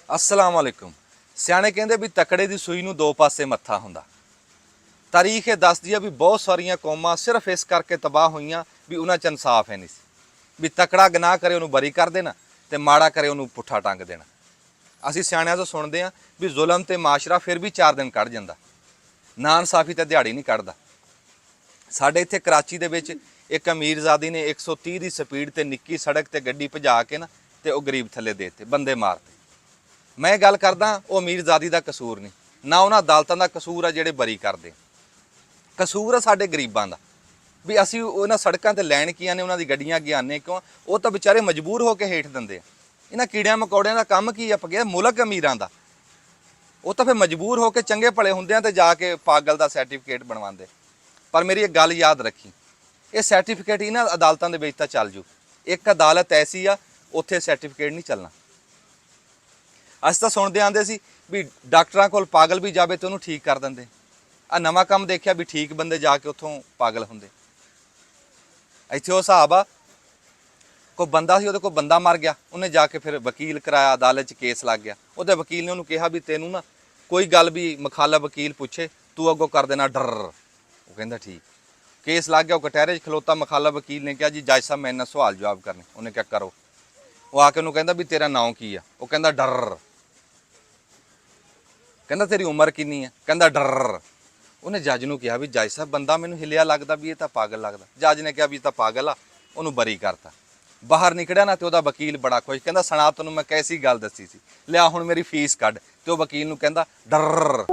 अस्सलाम वालेकुम। सियाणे कहते भी तकड़े की सूई नूं दो पासे मत्था हुंदा। तारीख ये दसदी है भी बहुत सारिया कौमां सिर्फ इस करके तबाह होईयां भी उन्हां च इंसाफ है नहीं सी भी तकड़ा गनाह करे उन्हूं बरी कर देना ते माड़ा करे उन्हूं पुट्ठा टंग देना। असीं सियाणिਆਂ ਤੋਂ सुणदे हां भी जुलम ते माशरा फिर भी 4 दिन कढ़ जांदा, ना इंसाफी ते दिहाड़ी नहीं कढ़दा। साडे इत्थे कराची दे विच एक अमीरजादी ने 130 की स्पीड ते निक्की सड़क ते गड्डी भजा के ना ते वो गरीब थल्ले देते बंदे मारते। मैं गल करदा वो अमीरजादी का कसूर नहीं, ना उन्हां अदालतां दा कसूर आ जिहड़े बरी करदे। कसूर है साडे गरीबां दा भी असीं उन्हां सड़कां ते लैण की आने, उन्हां दी गड्डियां अगे आने क्यों? वो तो बेचारे मजबूर हो के हेठ दिंदे आ। इन्हां कीड़ियां मकौड़ियां दा काम की आ पगिया मुल्क अमीरां दा। वो तो फिर मजबूर हो के चंगे भले हुंदे ते जाके पागल दा सर्टिफिकेट बनवांदे। पर मेरी एक गल याद रखी, ये सर्टिफिकेट इन्हां अदालतां दे विच तां चल जू, एक अदालत ऐसी आ उत्थे सर्टिफिकेट नहीं चलना। अस तो सुनते आते सी भी डॉक्टरां कोल पागल भी जाए तो उन्होंने ठीक कर देंगे। आ नवां काम देखिया भी ठीक बंदे जाके उत्थों पागल होंदे। इत्थे वो हिसाब आ कोई बंदा सी, कोई बंदा मर गया, उन्हें जाके फिर वकील कराया, अदालत च केस लग गया। उहदे वकील ने उन्होंने कहा भी तेनू ना कोई गल भी मुखालफ वकील पूछे तू अगों कर देना डर। वो कहंदा ठीक। केस लग गया, वो कटहरे च खलोता, मुखालफ वकील ने कहा जी जज साहब मैं इन्हां सवाल जवाब करने। उन्हें क्या करो। वो आके उन्होंने कहंदा भी तेरा नाम की आ? वो कहंदा डर। कहंदा तेरी उम्र किन्नी है? कहंदा डर। उन्हें जज नूं कहा भी जज साहब बंदा मैनूं हिलिया लगदा भी ये तां पागल लगदा। जज ने कहा भी तां पागल आ, उन्होंने बरी करता। बाहर निकलिया ना तो वह वकील बड़ा खुश, कहंदा सुना तैनूं मैं कैसी गल दसी सी, लिया हुण मेरी फीस कढ। ते वह वकील नूं कहंदा डर।